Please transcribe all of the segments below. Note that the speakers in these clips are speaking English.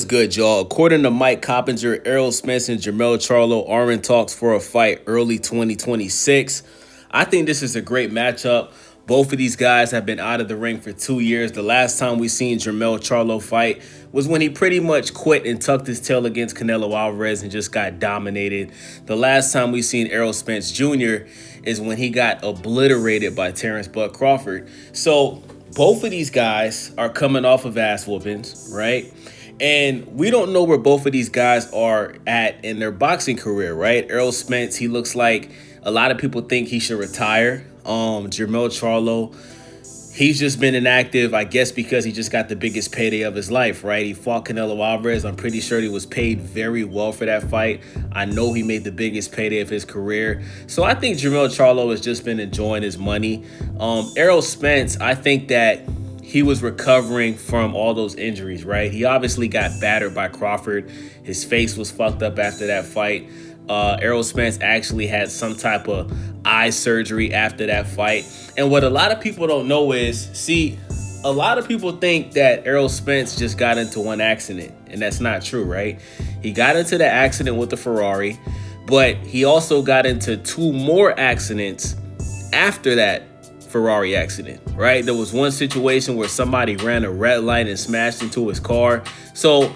is good, y'all? According to Mike Coppinger, Errol Spence and Jermell Charlo are in talks for a fight early 2026. I think this is a great matchup. Both of these guys have been out of the ring for 2 years. The last time we seen Jermell Charlo fight was when he pretty much quit and tucked his tail against Canelo Alvarez and just got dominated. The last time we seen Errol Spence Jr. is when he got obliterated by Terrence Bud Crawford. So both of these guys are coming off of ass whoopings, right? And we don't know where both of these guys are at in their boxing career, right? Errol Spence, he looks like a lot of people think he should retire. Jermell Charlo, he's just been inactive, I guess, because he just got the biggest payday of his life, right? He fought Canelo Alvarez. I'm pretty sure he was paid very well for that fight. I know he made the biggest payday of his career. So I think Jermell Charlo has just been enjoying his money. Errol Spence, I think that he was recovering from all those injuries, right? He obviously got battered by Crawford. His face was fucked up after that fight. Errol Spence actually had some type of eye surgery after that fight. And what a lot of people don't know is, see, a lot of people think that Errol Spence just got into one accident, and that's not true, right? He got into the accident with the Ferrari, but he also got into 2 more accidents after that Ferrari accident, right? There was one situation where somebody ran a red light and smashed into his car. So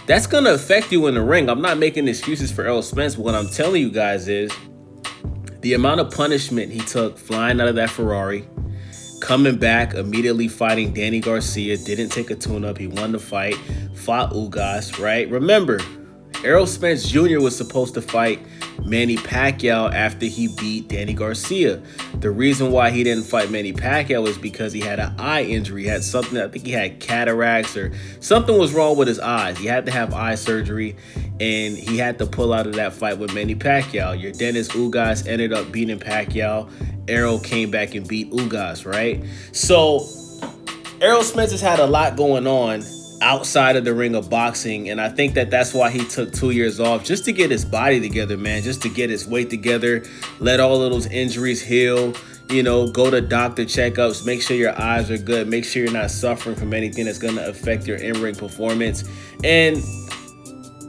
that's going to affect you in the ring. I'm not making excuses for Errol Spence, but what I'm telling you guys is the amount of punishment he took flying out of that Ferrari, coming back, immediately fighting Danny Garcia, didn't take a tune-up. He won the fight, fought Ugas, right? Remember, Errol Spence Jr. was supposed to fight Manny Pacquiao after he beat Danny Garcia. The reason why he didn't fight Manny Pacquiao is because he had an eye injury. He had something, I think he had cataracts or something was wrong with his eyes. He had to have eye surgery and he had to pull out of that fight with Manny Pacquiao. Your Dennis Ugas ended up beating Pacquiao. Errol came back and beat Ugas, right? So Errol Spence has had a lot going on outside of the ring of boxing, and I think that that's why he took 2 years off, just to get his body together, man, just to get his weight together, let all of those injuries heal, you know, go to doctor checkups, make sure your eyes are good, make sure you're not suffering from anything that's going to affect your in-ring performance. And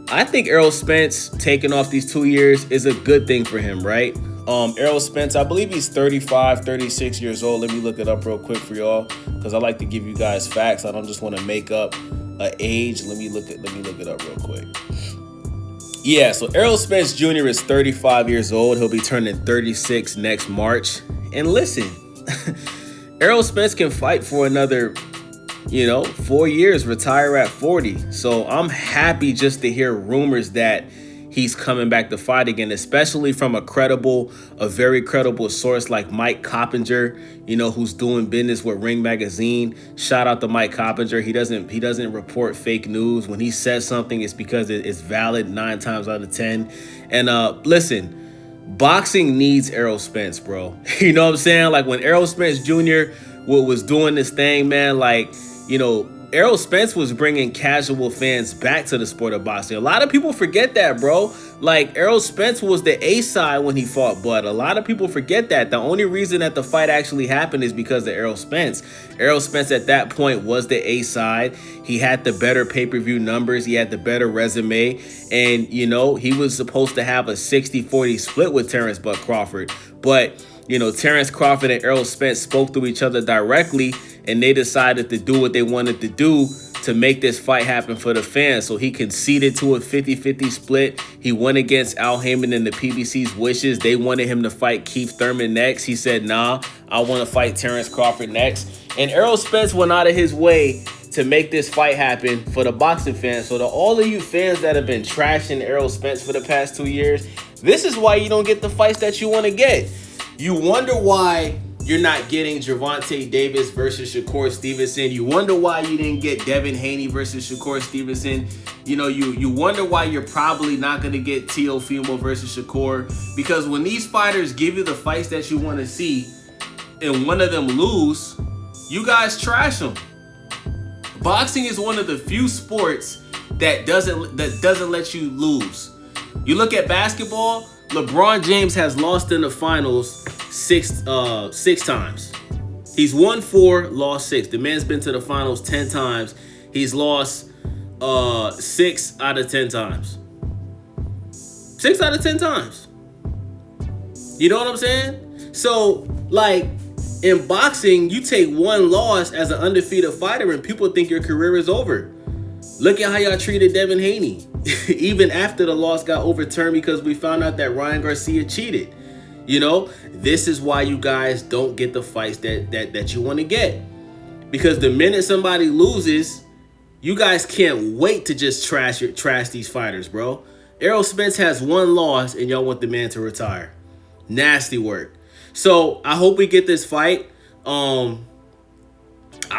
I think Errol Spence taking off these 2 years is a good thing for him, right? Errol Spence, I believe he's 35, 36 years old. Let me look it up real quick for y'all, because I like to give you guys facts. I don't just want to make up an age. Let me look it up real quick. Yeah, so Errol Spence Jr. is 35 years old. He'll be turning 36 next March. And listen, Errol Spence can fight for another, 4 years, retire at 40. So I'm happy just to hear rumors that he's coming back to fight again, especially from a very credible source like Mike Coppinger, who's doing business with Ring Magazine. Shout out to Mike Coppinger. He doesn't report fake news. When he says something, it's because it's valid 9 times out of 10. And listen, boxing needs Errol Spence, bro. You know what I'm saying? Like when Errol Spence Jr. was doing this thing, man, Errol Spence was bringing casual fans back to the sport of boxing. A lot of people forget that, bro. Like, Errol Spence was the A-side when he fought Bud. A lot of people forget that. The only reason that the fight actually happened is because of Errol Spence. Errol Spence at that point was the A-side. He had the better pay-per-view numbers. He had the better resume. And, he was supposed to have a 60-40 split with Terrence Bud Crawford. But Terrence Crawford and Errol Spence spoke to each other directly, and they decided to do what they wanted to do to make this fight happen for the fans. So he conceded to a 50-50 split. He went against Al Heyman and the PBC's wishes. They wanted him to fight Keith Thurman next. He said, nah, I want to fight Terrence Crawford next. And Errol Spence went out of his way to make this fight happen for the boxing fans. So to all of you fans that have been trashing Errol Spence for the past 2 years, this is why you don't get the fights that you want to get. You wonder why you're not getting Gervonta Davis versus Shakur Stevenson. You wonder why you didn't get Devin Haney versus Shakur Stevenson. You wonder why you're probably not going to get Teofimo versus Shakur. Because when these fighters give you the fights that you want to see and one of them lose, you guys trash them. Boxing is one of the few sports that doesn't let you lose. You look at basketball, LeBron James has lost in the finals six times. He's won 4, lost 6. The man's been to the finals 10 times. He's lost 6 out of 10 times. 6 out of 10 times. You know what I'm saying? So, like, in boxing, you take one loss as an undefeated fighter and people think your career is over. Look at how y'all treated Devin Haney. Even after the loss got overturned because we found out that Ryan Garcia cheated. You know, this is why you guys don't get the fights that you want to get. Because the minute somebody loses, you guys can't wait to just trash these fighters, bro. Errol Spence has one loss and y'all want the man to retire. Nasty work. So I hope we get this fight. I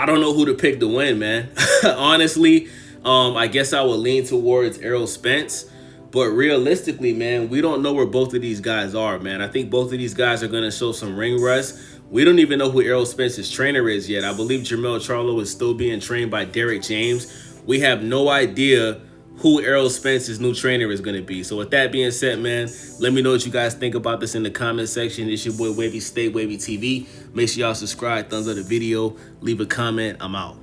don't know who to pick to win, man. Honestly, I guess I would lean towards Errol Spence. But realistically, man, we don't know where both of these guys are, man. I think both of these guys are going to show some ring rust. We don't even know who Errol Spence's trainer is yet. I believe Jermell Charlo is still being trained by Derek James. We have no idea who Errol Spence's new trainer is going to be. So with that being said, man, let me know what you guys think about this in the comment section. It's your boy Wavy State, Wavy TV. Make sure y'all subscribe, thumbs up the video, leave a comment. I'm out.